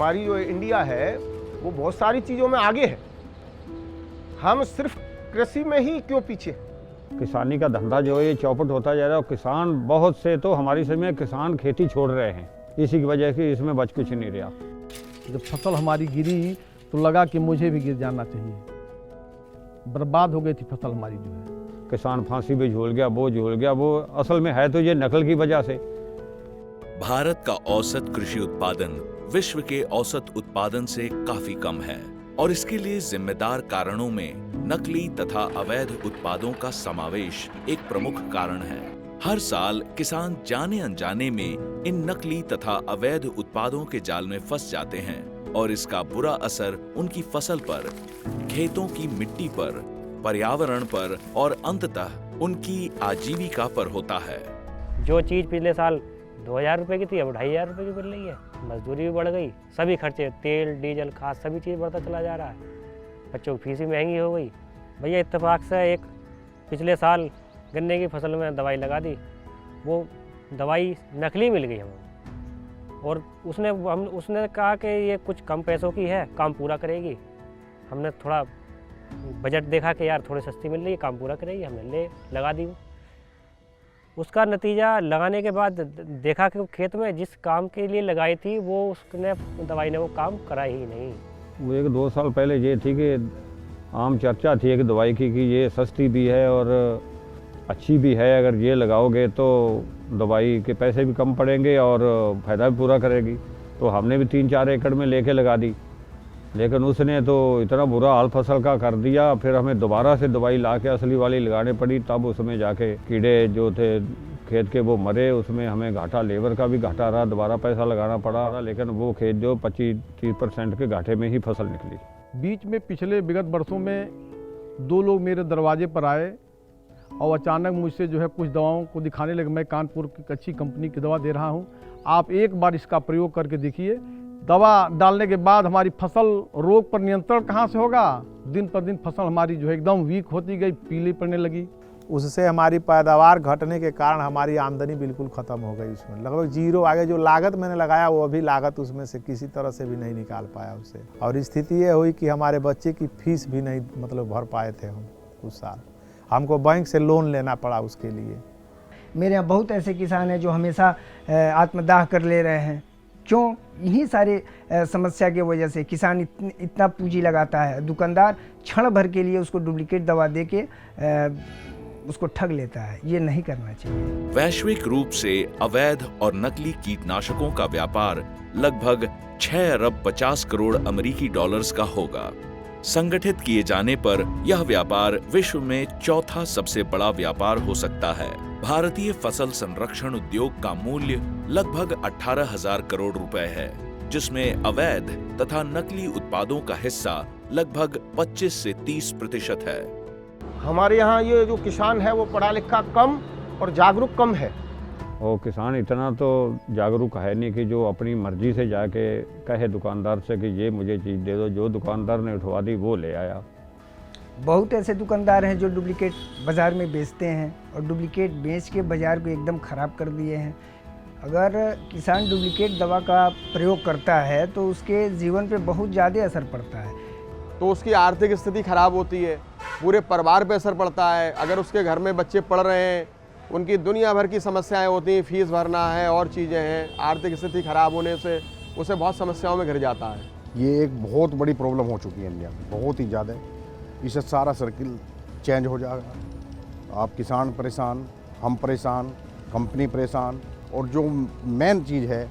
हमारी जो इंडिया है वो बहुत सारी चीज़ों में आगे है, हम सिर्फ कृषि में ही क्यों पीछे। किसानी का धंधा जो है ये चौपट होता जा रहा है और किसान बहुत से तो हमारी समझ में किसान खेती छोड़ रहे हैं, इसी की वजह से इसमें बच कुछ नहीं रहा। जब फसल हमारी गिरी तो लगा कि मुझे भी गिर जाना चाहिए, बर्बाद हो गई थी फसल हमारी जो है। किसान फांसी पे झूल गया, वो असल में है तो ये नकल की वजह से। भारत का औसत कृषि उत्पादन विश्व के औसत उत्पादन से काफी कम है और इसके लिए जिम्मेदार कारणों में नकली तथा अवैध उत्पादों का समावेश एक प्रमुख कारण है। हर साल किसान जाने अनजाने में इन नकली तथा अवैध उत्पादों के जाल में फंस जाते हैं और इसका बुरा असर उनकी फसल पर, खेतों की मिट्टी पर, पर्यावरण पर और अंततः उनकी आजीविका पर होता है। जो चीज पिछले साल 2000 रुपए की थी अब 2500 रुपए की मिल रही है। मजदूरी भी बढ़ गई, सभी खर्चे, तेल, डीजल, खाद, सभी चीज़ बढ़ता चला जा रहा है। बच्चों की फीस भी महंगी हो गई। भैया इत्तेफाक से एक पिछले साल गन्ने की फसल में दवाई लगा दी, वो दवाई नकली मिल गई हमें और उसने कहा कि ये कुछ कम पैसों की है, काम पूरा करेगी। हमने थोड़ा बजट देखा कि यार थोड़ी सस्ती मिल रही है, काम पूरा करेगी, हमने लगा दी। उसका नतीजा लगाने के बाद देखा कि खेत में जिस काम के लिए लगाई थी वो दवाई ने वो काम करा ही नहीं। वो 1-2 साल पहले ये थी कि आम चर्चा थी कि दवाई की कि ये सस्ती भी है और अच्छी भी है, अगर ये लगाओगे तो दवाई के पैसे भी कम पड़ेंगे और फ़ायदा भी पूरा करेगी। तो हमने भी 3-4 एकड़ में लेके लगा दी, लेकिन उसने तो इतना बुरा हाल फसल का कर दिया, फिर हमें दोबारा से दवाई ला के असली वाली लगाने पड़ी, तब उसमें जाके कीड़े जो थे खेत के वो मरे। उसमें हमें घाटा, लेबर का भी घाटा रहा, दोबारा पैसा लगाना पड़ा, लेकिन वो खेत जो 25-30% के घाटे में ही फसल निकली। बीच में पिछले विगत वर्षों में 2 लोग मेरे दरवाजे पर आए और अचानक मुझसे जो है कुछ दवाओं को दिखाने लगे। मैं कानपुर की अच्छी कंपनी की दवा दे रहा हूँ, आप एक बार इसका प्रयोग करके देखिए। दवा डालने के बाद हमारी फसल रोग पर नियंत्रण कहाँ से होगा, दिन पर दिन फसल हमारी जो है एकदम वीक होती गई, पीली पड़ने लगी। उससे हमारी पैदावार घटने के कारण हमारी आमदनी बिल्कुल ख़त्म हो गई, उसमें लगभग जीरो। आगे जो लागत मैंने लगाया वो अभी लागत उसमें से किसी तरह से भी नहीं निकाल पाया उससे। और स्थिति ये हुई कि हमारे बच्चे की फीस भी नहीं भर पाए थे हम कुछ साल, हमको बैंक से लोन लेना पड़ा उसके लिए। मेरे यहाँ बहुत ऐसे किसान हैं जो हमेशा आत्मदाह कर ले रहे हैं। क्यों? इन्हीं सारे समस्या की वजह से किसान इतना पूंजी लगाता है, दुकानदार क्षण भर के लिए उसको डुप्लीकेट दवा दे के उसको ठग लेता है। ये नहीं करना चाहिए। वैश्विक रूप से अवैध और नकली कीटनाशकों का व्यापार लगभग 6 अरब 50 करोड़ अमेरिकी डॉलर्स का होगा। संगठित किए जाने पर यह व्यापार विश्व में चौथा सबसे बड़ा व्यापार हो सकता है। भारतीय फसल संरक्षण उद्योग का मूल्य लगभग 18,000 करोड़ रुपए है, जिसमें अवैध तथा नकली उत्पादों का हिस्सा लगभग 25 से 30% है। हमारे यहाँ ये जो किसान है वो पढ़ा लिखा कम और जागरूक कम है। और किसान इतना तो जागरूक है नहीं कि जो अपनी मर्जी से जाके कहे दुकानदार से कि ये मुझे चीज़ दे दो, जो दुकानदार ने उठवा दी वो ले आया। बहुत ऐसे दुकानदार हैं जो डुप्लीकेट बाज़ार में बेचते हैं और डुप्लीकेट बेच के बाज़ार को एकदम ख़राब कर दिए हैं। अगर किसान डुप्लीकेट दवा का प्रयोग करता है तो उसके जीवन पे बहुत ज़्यादा असर पड़ता है। तो उसकी आर्थिक स्थिति खराब होती है, पूरे परिवार पे असर पड़ता है। अगर उसके घर में बच्चे पढ़ रहे हैं, उनकी दुनिया भर की समस्याएं होती हैं, फीस भरना है और चीज़ें हैं। आर्थिक स्थिति खराब होने से उसे बहुत समस्याओं में घिर जाता है। ये एक बहुत बड़ी प्रॉब्लम हो चुकी है इंडिया में, बहुत ही ज़्यादा। इससे सारा सर्किल चेंज हो जाएगा। आप किसान परेशान, हम परेशान, कंपनी परेशान, और जो मेन चीज़ है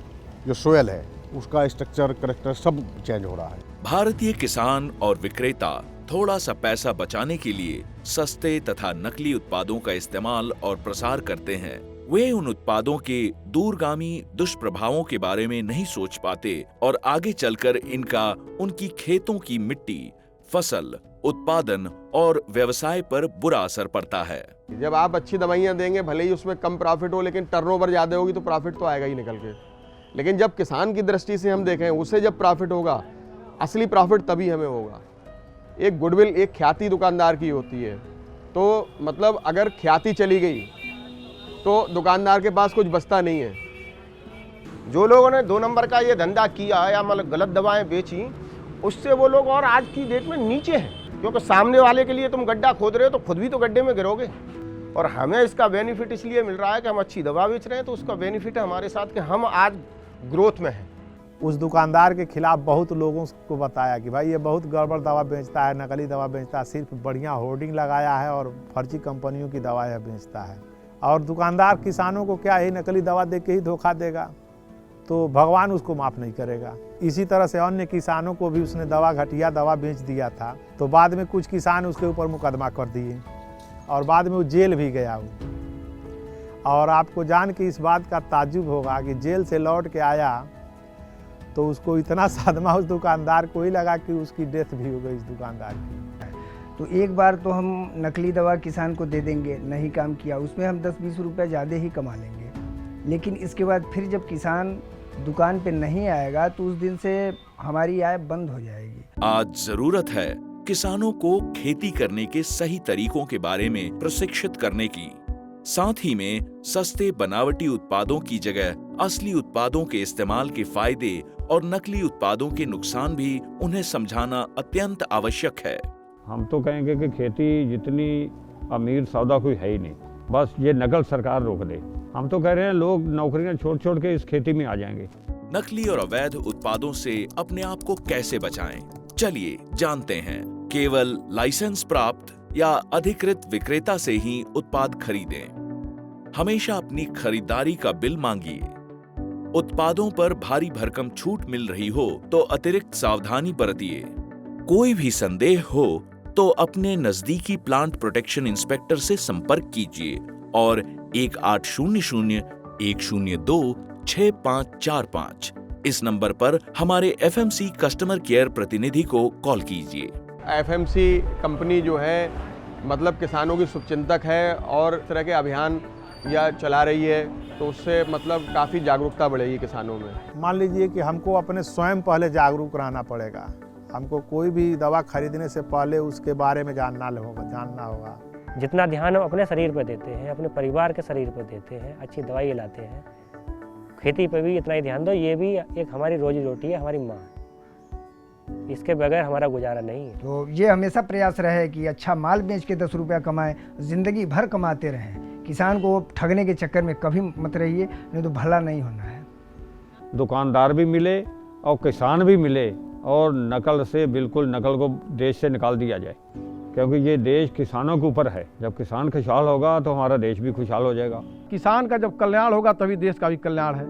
जो सोयल है उसका स्ट्रक्चर, करैक्टर सब चेंज हो रहा है। भारतीय किसान और विक्रेता थोड़ा सा पैसा बचाने के लिए सस्ते तथा नकली उत्पादों का इस्तेमाल और प्रसार करते हैं। वे उन उत्पादों के दूरगामी दुष्प्रभावों के बारे में नहीं सोच पाते और आगे चलकर इनका उनकी खेतों की मिट्टी, फसल, उत्पादन और व्यवसाय पर बुरा असर पड़ता है। जब आप अच्छी दवाइयाँ देंगे, भले ही उसमें कम प्रॉफिट हो, लेकिन टर्नओवर ज़्यादा होगी तो प्रॉफिट तो आएगा ही निकल के। लेकिन जब किसान की दृष्टि से हम देखें, उसे जब प्रॉफिट होगा, असली प्रॉफिट तभी हमें होगा। एक गुडविल, एक ख्याति दुकानदार की होती है। तो मतलब अगर ख्याति चली गई तो दुकानदार के पास कुछ बचता नहीं है। जो लोगों ने 2 नंबर का ये धंधा किया या मतलब गलत दवाएं बेची, उससे वो लोग और आज की डेट में नीचे हैं, क्योंकि सामने वाले के लिए तुम गड्ढा खोद रहे हो तो खुद भी तो गड्ढे में गिरोगे। और हमें इसका बेनिफिट इसलिए मिल रहा है कि हम अच्छी दवा बेच रहे हैं, तो उसका बेनिफिट है हमारे साथ कि हम आज ग्रोथ में हैं। उस दुकानदार के खिलाफ बहुत लोगों को बताया कि भाई ये बहुत गड़बड़ दवा बेचता है, नकली दवा बेचता है, सिर्फ बढ़िया होर्डिंग लगाया है और फर्जी कंपनियों की दवाएं बेचता है। और दुकानदार किसानों को क्या ही नकली दवा दे के ही धोखा देगा, तो भगवान उसको माफ़ नहीं करेगा। इसी तरह से अन्य किसानों को भी उसने घटिया दवा बेच दिया था, तो बाद में कुछ किसान उसके ऊपर मुकदमा कर दिए और बाद में वो जेल भी गया वो। और आपको जान के इस बात का ताज्जुब होगा कि जेल से लौट के आया तो उसको इतना सदमा उस दुकानदार को ही लगा कि उसकी डेथ भी हो गई इस दुकानदार की। तो एक बार तो हम नकली दवा किसान को दे देंगे, नहीं काम किया, उसमें हम 10-20 रुपये ज़्यादा ही कमा लेंगे। लेकिन इसके बाद फिर जब किसान दुकान पे नहीं आएगा तो उस दिन से हमारी आय बंद हो जाएगी। आज जरूरत है किसानों को खेती करने के सही तरीकों के बारे में प्रशिक्षित करने की, साथ ही में सस्ते बनावटी उत्पादों की जगह असली उत्पादों के इस्तेमाल के फायदे और नकली उत्पादों के नुकसान भी उन्हें समझाना अत्यंत आवश्यक है। हम तो कहेंगे कि खेती जितनी अमीर सौदा कोई है ही नहीं, बस ये नकल सरकार रोक दे। हम तो कह रहे हैं लोग नौकरियां छोड़ के इस खेती में आ जाएंगे। नकली और अवैध उत्पादों से अपने आप को कैसे बचाएं? चलिए जानते हैं। केवल लाइसेंस प्राप्त या अधिकृत विक्रेता से ही उत्पाद खरीदें। हमेशा अपनी खरीदारी का बिल मांगिए। उत्पादों पर भारी भरकम छूट मिल रही हो तो अतिरिक्त सावधानी बरतिए। कोई भी संदेह हो तो अपने नजदीकी प्लांट प्रोटेक्शन इंस्पेक्टर से संपर्क कीजिए और 1800-102-6545 इस नंबर पर हमारे FMC कस्टमर केयर प्रतिनिधि को कॉल कीजिए। FMC कंपनी जो है मतलब किसानों की शुभचिंतक है और इस तरह के अभियान या चला रही है, तो उससे मतलब काफ़ी जागरूकता बढ़ेगी किसानों में। मान लीजिए कि हमको अपने स्वयं पहले जागरूक रहना पड़ेगा। हमको कोई भी दवा खरीदने से पहले उसके बारे में जानना होगा। जितना ध्यान हम अपने शरीर पर देते हैं, अपने परिवार के शरीर पर देते हैं, अच्छी दवाई लाते हैं, खेती पर भी इतना ही ध्यान दो। ये भी एक हमारी रोजी रोटी है, हमारी माँ, इसके बगैर हमारा गुजारा नहीं है। तो ये हमेशा प्रयास रहे कि अच्छा माल बेच के 10 रुपया कमाएं, जिंदगी भर कमाते रहें। किसान को ठगने के चक्कर में कभी मत रहिए, नहीं तो भला नहीं होना है। दुकानदार भी मिले और किसान भी मिले और नकल से बिल्कुल नकल को देश से निकाल दिया जाए, क्योंकि ये देश किसानों के ऊपर है। जब किसान खुशहाल होगा तो हमारा देश भी खुशहाल हो जाएगा। किसान का जब कल्याण होगा तभी देश का भी कल्याण है।